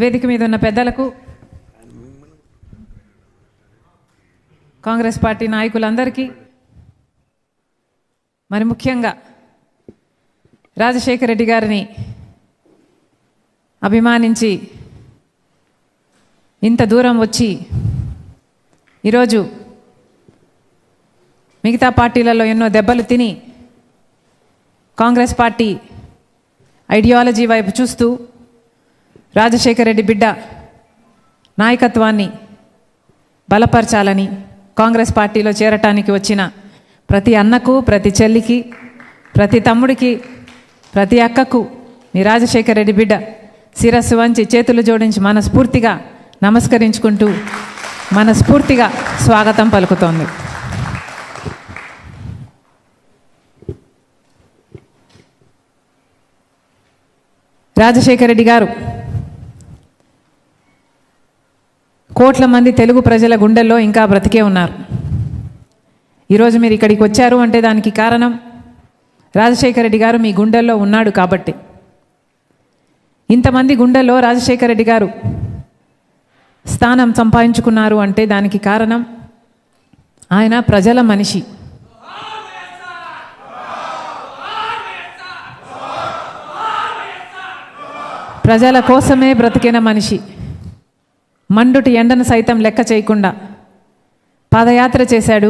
వేదిక మీద ఉన్న పెద్దలకు, కాంగ్రెస్ పార్టీ నాయకులందరికీ, మరి ముఖ్యంగా రాజశేఖర రెడ్డి గారిని అభిమానించి ఇంత దూరం వచ్చి ఈరోజు మిగతా పార్టీలలో ఎన్నో దెబ్బలు తిని కాంగ్రెస్ పార్టీ ఐడియాలజీ వైపు చూస్తూ రాజశేఖర రెడ్డి బిడ్డ నాయకత్వాన్ని బలపరచాలని కాంగ్రెస్ పార్టీలో చేరటానికి వచ్చిన ప్రతి అన్నకు, ప్రతి చెల్లికి, ప్రతి తమ్ముడికి, ప్రతి అక్కకు మీ రాజశేఖర రెడ్డి బిడ్డ శిరస్సు వంచి చేతులు జోడించి మనస్ఫూర్తిగా నమస్కరించుకుంటూ మనస్ఫూర్తిగా స్వాగతం పలుకుతోంది. రాజశేఖర రెడ్డి గారు కోట్ల మంది తెలుగు ప్రజల గుండెల్లో ఇంకా బ్రతికే ఉన్నారు. ఈరోజు మీరు ఇక్కడికి వచ్చారు అంటే దానికి కారణం రాజశేఖర రెడ్డి గారు మీ గుండెల్లో ఉన్నాడు కాబట్టి. ఇంతమంది గుండెల్లో రాజశేఖర రెడ్డి గారు స్థానం సంపాదించుకున్నారు అంటే దానికి కారణం ఆయన ప్రజల మనిషి. ప్రజల కోసమే బ్రతికిన మనిషి. మండుటి ఎండను సైతం లెక్క చేయకుండా పాదయాత్ర చేశాడు.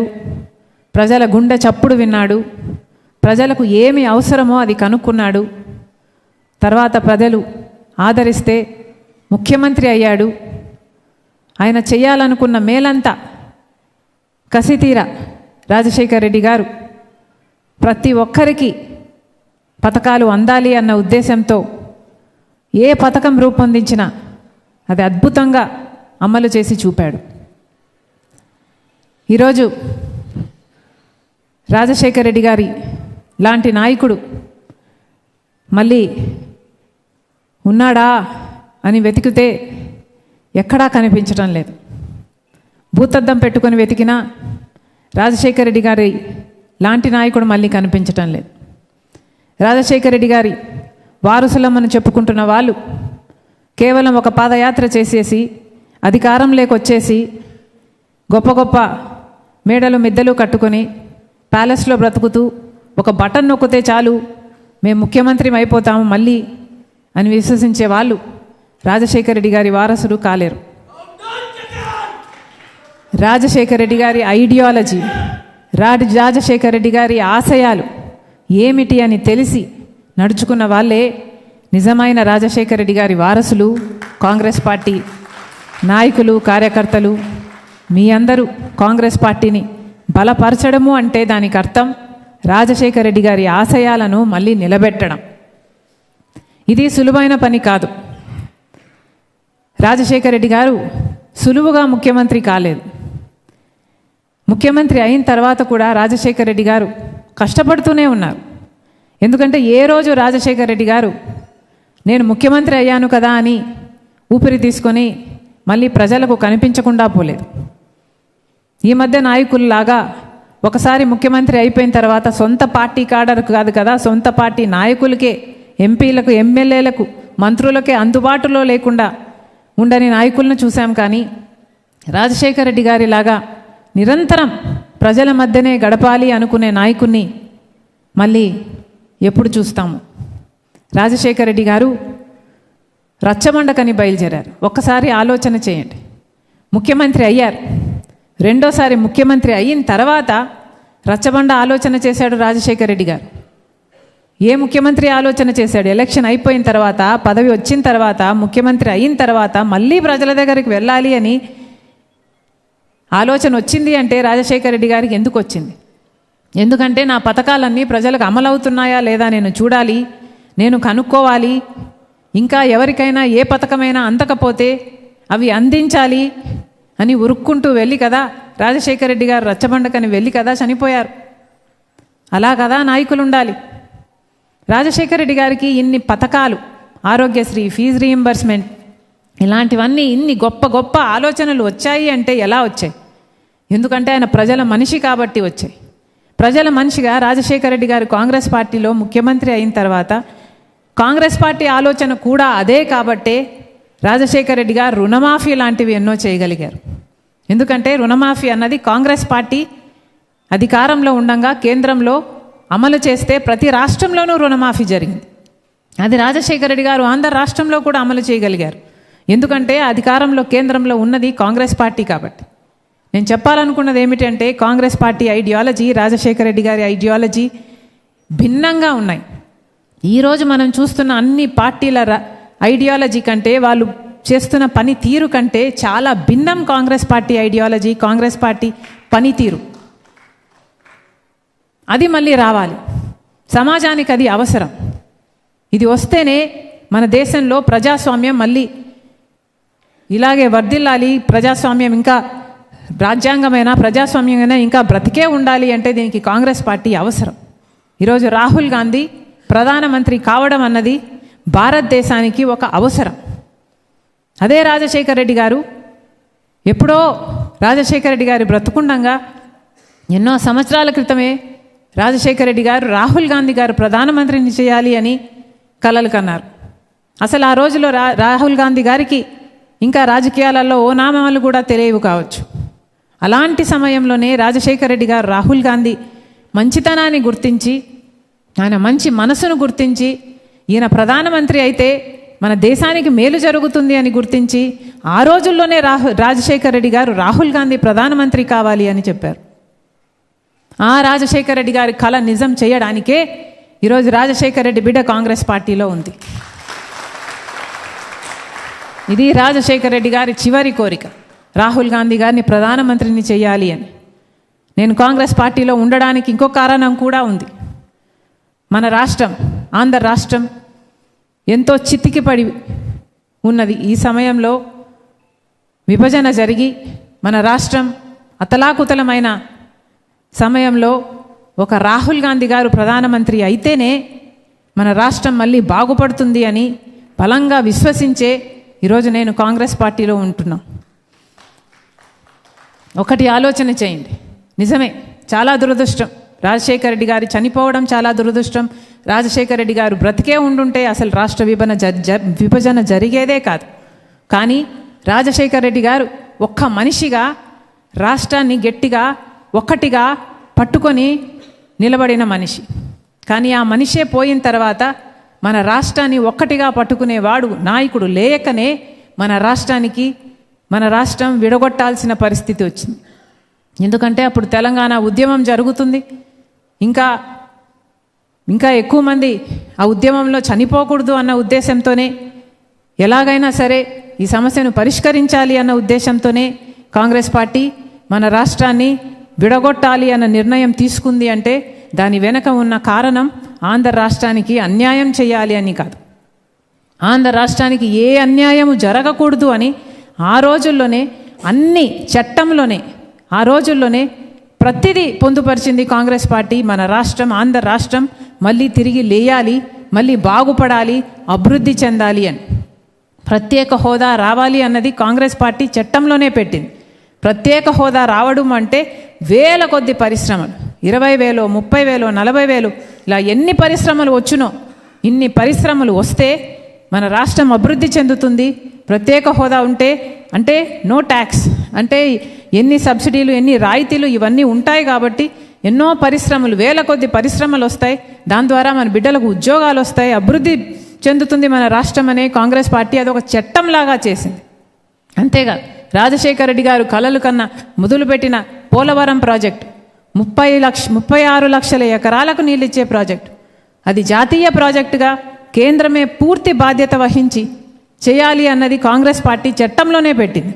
ప్రజల గుండె చప్పుడు విన్నాడు. ప్రజలకు ఏమి అవసరమో అది కనుక్కున్నాడు. తర్వాత ప్రజలు ఆదరిస్తే ముఖ్యమంత్రి అయ్యాడు. ఆయన చేయాలనుకున్న మేలంతా కసితీర రాజశేఖర రెడ్డి గారు ప్రతి ఒక్కరికి పథకాలు అందాలి అన్న ఉద్దేశంతో ఏ పథకం రూపొందించినా అది అద్భుతంగా అమలు చేసి చూపాడు. ఈరోజు రాజశేఖర రెడ్డి గారి లాంటి నాయకుడు మళ్ళీ ఉన్నాడా అని వెతికితే ఎక్కడా కనిపించడం లేదు. భూతద్దం పెట్టుకొని వెతికినా రాజశేఖర రెడ్డి గారి లాంటి నాయకుడు మళ్ళీ కనిపించటం లేదు. రాజశేఖర రెడ్డి గారి వారసులమ్మను చెప్పుకుంటున్న వాళ్ళు కేవలం ఒక పాదయాత్ర చేసేసి అధికారంలోకి వచ్చేసి గొప్ప గొప్ప మేడలు మిద్దెలు కట్టుకొని ప్యాలెస్లో బ్రతుకుతూ ఒక బటన్ నొక్కితే చాలు మేము ముఖ్యమంత్రి అయిపోతాము మళ్ళీ అని విశ్వసించే వాళ్ళు రాజశేఖర రెడ్డి గారి వారసుడు కాలేరు. రాజశేఖర రెడ్డి గారి ఐడియాలజీ, రాజశేఖర రెడ్డి గారి ఆశయాలు ఏమిటి అని తెలిసి నడుచుకున్న వాళ్ళే నిజమైన రాజశేఖర రెడ్డి గారి వారసులు. కాంగ్రెస్ పార్టీ నాయకులు, కార్యకర్తలు మీ అందరూ కాంగ్రెస్ పార్టీని బలపరచడము అంటే దానికి అర్థం రాజశేఖర రెడ్డి గారి ఆశయాలను మళ్ళీ నిలబెట్టడం. ఇది సులువైన పని కాదు. రాజశేఖర రెడ్డి గారు సులువుగా ముఖ్యమంత్రి కాలేదు. ముఖ్యమంత్రి అయిన తర్వాత కూడా రాజశేఖర రెడ్డి గారు కష్టపడుతూనే ఉన్నారు. ఎందుకంటే ఏ రోజు రాజశేఖర రెడ్డి గారు నేను ముఖ్యమంత్రి అయ్యాను కదా అని ఊపిరి తీసుకొని మళ్ళీ ప్రజలకు కనిపించకుండా పోలేదు. ఈ మధ్య నాయకుల్లాగా ఒకసారి ముఖ్యమంత్రి అయిపోయిన తర్వాత సొంత పార్టీ కాడర్ కాదు కదా, సొంత పార్టీ నాయకులకే, ఎంపీలకు, ఎమ్మెల్యేలకు, మంత్రులకే అందుబాటులో లేకుండా ఉండని నాయకులను చూశాం. కానీ రాజశేఖర రెడ్డి గారిలాగా నిరంతరం ప్రజల మధ్యనే గడపాలి అనుకునే నాయకుడిని మళ్ళీ ఎప్పుడు చూస్తాము? రాజశేఖర రెడ్డి గారు రచ్చబండకని బయలుదేరారు. ఒక్కసారి ఆలోచన చేయండి. ముఖ్యమంత్రి అయ్యారు, రెండోసారి ముఖ్యమంత్రి అయిన తర్వాత రచ్చబండ ఆలోచన చేశాడు రాజశేఖర రెడ్డి గారు. ఏ ముఖ్యమంత్రి ఆలోచన చేశాడు? ఎలక్షన్ అయిపోయిన తర్వాత, పదవి వచ్చిన తర్వాత, ముఖ్యమంత్రి అయిన తర్వాత మళ్ళీ ప్రజల దగ్గరికి వెళ్ళాలి అని ఆలోచన వచ్చింది అంటే రాజశేఖర రెడ్డి గారికి ఎందుకు వచ్చింది? ఎందుకంటే నా పథకాలన్నీ ప్రజలకు అమలవుతున్నాయా లేదా నేను చూడాలి, నేను కనుక్కోవాలి, ఇంకా ఎవరికైనా ఏ పథకమైనా అందకపోతే అవి అందించాలి అని ఉరుక్కుంటూ వెళ్ళి కదా రాజశేఖర రెడ్డి గారు రచ్చబండకని వెళ్ళి కదా చనిపోయారు. అలా కదా నాయకులు ఉండాలి. రాజశేఖర రెడ్డి గారికి ఇన్ని పథకాలు, ఆరోగ్యశ్రీ, ఫీజు రీయింబర్స్మెంట్, ఇలాంటివన్నీ ఇన్ని గొప్ప గొప్ప ఆలోచనలు వచ్చాయి అంటే ఎలా వచ్చాయి? ఎందుకంటే ఆయన ప్రజల మనిషి కాబట్టి వచ్చాయి. ప్రజల మనిషిగా రాజశేఖర రెడ్డి గారు కాంగ్రెస్ పార్టీలో ముఖ్యమంత్రి అయిన తర్వాత కాంగ్రెస్ పార్టీ ఆలోచన కూడా అదే కాబట్టే రాజశేఖర రెడ్డి గారు రుణమాఫీ లాంటివి ఎన్నో చేయగలిగారు. ఎందుకంటే రుణమాఫీ అన్నది కాంగ్రెస్ పార్టీ అధికారంలో ఉండగా కేంద్రంలో అమలు చేస్తే ప్రతి రాష్ట్రంలోనూ రుణమాఫీ జరిగింది. అది రాజశేఖర రెడ్డి గారు ఆంధ్ర రాష్ట్రంలో కూడా అమలు చేయగలిగారు. ఎందుకంటే అధికారంలో కేంద్రంలో ఉన్నది కాంగ్రెస్ పార్టీ కాబట్టి. నేను చెప్పాలనుకున్నది ఏమిటంటే కాంగ్రెస్ పార్టీ ఐడియాలజీ, రాజశేఖర రెడ్డి గారి ఐడియాలజీ భిన్నంగా ఉన్నాయి. ఈరోజు మనం చూస్తున్న అన్ని పార్టీల ఐడియాలజీ కంటే, వాళ్ళు చేస్తున్న పని తీరు కంటే చాలా భిన్నం Congress party ideology, Congress party పనితీరు. అది మళ్ళీ రావాలి. సమాజానికి అది అవసరం. ఇది వస్తేనే మన దేశంలో ప్రజాస్వామ్యం మళ్ళీ ఇలాగే వర్ధిల్లాలి. ప్రజాస్వామ్యం ఇంకా రాజ్యాంగమైనా ప్రజాస్వామ్యమైనా ఇంకా బ్రతికే ఉండాలి అంటే దీనికి కాంగ్రెస్ పార్టీ అవసరం. ఈరోజు రాహుల్ గాంధీ ప్రధానమంత్రి కావడం అన్నది భారతదేశానికి ఒక అవసరం. అదే రాజశేఖర రెడ్డి గారు ఎప్పుడో రాజశేఖర రెడ్డి గారి బ్రతుకుండంగా ఎన్నో సంవత్సరాల క్రితమే రాజశేఖర రెడ్డి గారు రాహుల్ గాంధీ గారు ప్రధానమంత్రిని చేయాలి అని కలలు కన్నారు. అసలు ఆ రోజులో రాహుల్ గాంధీ గారికి ఇంకా రాజకీయాలలో ఓ నామాలు కూడా తెలియవు కావచ్చు. అలాంటి సమయంలోనే రాజశేఖర రెడ్డి గారు రాహుల్ గాంధీ మంచితనాన్ని గుర్తించి, ఆయన మంచి మనసును గుర్తించి, ఈయన ప్రధానమంత్రి అయితే మన దేశానికి మేలు జరుగుతుంది అని గుర్తించి ఆ రోజుల్లోనే రాజశేఖర రెడ్డి గారు రాహుల్ గాంధీ ప్రధానమంత్రి కావాలి అని చెప్పారు. ఆ రాజశేఖర రెడ్డి గారి కళ నిజం చేయడానికే ఈరోజు రాజశేఖర రెడ్డి బిడ్డ కాంగ్రెస్ పార్టీలో ఉంది. ఇది రాజశేఖర రెడ్డి గారి చివరి కోరిక, రాహుల్ గాంధీ గారిని ప్రధానమంత్రిని చేయాలి అని. నేను కాంగ్రెస్ పార్టీలో ఉండడానికి ఇంకో కారణం కూడా ఉంది. మన రాష్ట్రం, ఆంధ్ర రాష్ట్రం ఎంతో చితికిపడి ఉన్నది. ఈ సమయంలో విభజన జరిగి మన రాష్ట్రం అతలాకుతలమైన సమయంలో ఒక రాహుల్ గాంధీ గారు ప్రధానమంత్రి అయితేనే మన రాష్ట్రం మళ్ళీ బాగుపడుతుంది అని బలంగా విశ్వసించే ఈరోజు నేను కాంగ్రెస్ పార్టీలో ఉంటున్నాం. ఒకటి ఆలోచన చేయండి, నిజమే చాలా దురదృష్టం రాజశేఖర రెడ్డి గారు చనిపోవడం, చాలా దురదృష్టం. రాజశేఖర రెడ్డి గారు బ్రతికే ఉండుంటే అసలు రాష్ట్ర విభజన జరిగేదే కాదు. కానీ రాజశేఖర రెడ్డి గారు ఒక్క మనిషిగా రాష్ట్రాన్ని గట్టిగా ఒక్కటిగా పట్టుకొని నిలబడిన మనిషి. కానీ ఆ మనిషే పోయిన తర్వాత మన రాష్ట్రాన్ని ఒక్కటిగా పట్టుకునేవాడు నాయకుడు లేకనే మన రాష్ట్రం విడగొట్టాల్సిన పరిస్థితి వచ్చింది. ఎందుకంటే అప్పుడు తెలంగాణ ఉద్యమం జరుగుతుంది. ఇంకా ఎక్కువ మంది ఆ ఉద్యమంలో చనిపోకూడదు అన్న ఉద్దేశంతోనే, ఎలాగైనా సరే ఈ సమస్యను పరిష్కరించాలి అన్న ఉద్దేశంతోనే కాంగ్రెస్ పార్టీ మన రాష్ట్రాన్ని విడగొట్టాలి అన్న నిర్ణయం తీసుకుంది. అంటే దాని వెనక ఉన్న కారణం ఆంధ్ర రాష్ట్రానికి అన్యాయం చేయాలి అని కాదు, ఆంధ్ర రాష్ట్రానికి ఏ అన్యాయము జరగకూడదు అని ఆ రోజుల్లోనే అన్ని చట్టంలోనే ఆ రోజుల్లోనే ప్రతిదీ పొందుపరిచింది కాంగ్రెస్ పార్టీ. మన రాష్ట్రం, ఆంధ్ర రాష్ట్రం మళ్ళీ తిరిగి లేయాలి, మళ్ళీ బాగుపడాలి, అభివృద్ధి చెందాలి అని. ప్రత్యేక హోదా రావాలి అన్నది కాంగ్రెస్ పార్టీ చట్టంలోనే పెట్టింది. ప్రత్యేక హోదా రావడం అంటే వేల కొద్ది పరిశ్రమలు, 20,000, 30,000, 40,000 ఇలా ఎన్ని పరిశ్రమలు వచ్చునో ఇన్ని పరిశ్రమలు వస్తే మన రాష్ట్రం అభివృద్ధి చెందుతుంది. ప్రత్యేక హోదా ఉంటే అంటే నో ట్యాక్స్, అంటే ఎన్ని సబ్సిడీలు, ఎన్ని రాయితీలు ఇవన్నీ ఉంటాయి కాబట్టి ఎన్నో పరిశ్రమలు, వేల కొద్ది పరిశ్రమలు వస్తాయి. దాని ద్వారా మన బిడ్డలకు ఉద్యోగాలు వస్తాయి, అభివృద్ధి చెందుతుంది మన రాష్ట్రం అనే కాంగ్రెస్ పార్టీ అదొక చట్టంలాగా చేసింది. అంతేగా రాజశేఖర రెడ్డి గారు కలలు కన్నా మొదలుపెట్టిన పోలవరం ప్రాజెక్టు 36 లక్షల ఎకరాలకు నీళ్ళిచ్చే ప్రాజెక్టు, అది జాతీయ ప్రాజెక్టుగా కేంద్రమే పూర్తి బాధ్యత వహించి చేయాలి అన్నది కాంగ్రెస్ పార్టీ చట్టంలోనే పెట్టింది.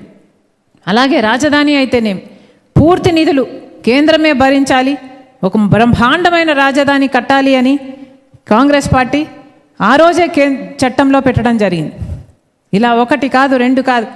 అలాగే రాజధాని అయితేనేమి పూర్తి నిధులు కేంద్రమే భరించాలి, ఒక బ్రహ్మాండమైన రాజధాని కట్టాలి అని కాంగ్రెస్ పార్టీ ఆ రోజే చట్టంలో పెట్టడం జరిగింది. ఇలా ఒకటి కాదు, రెండు కాదు,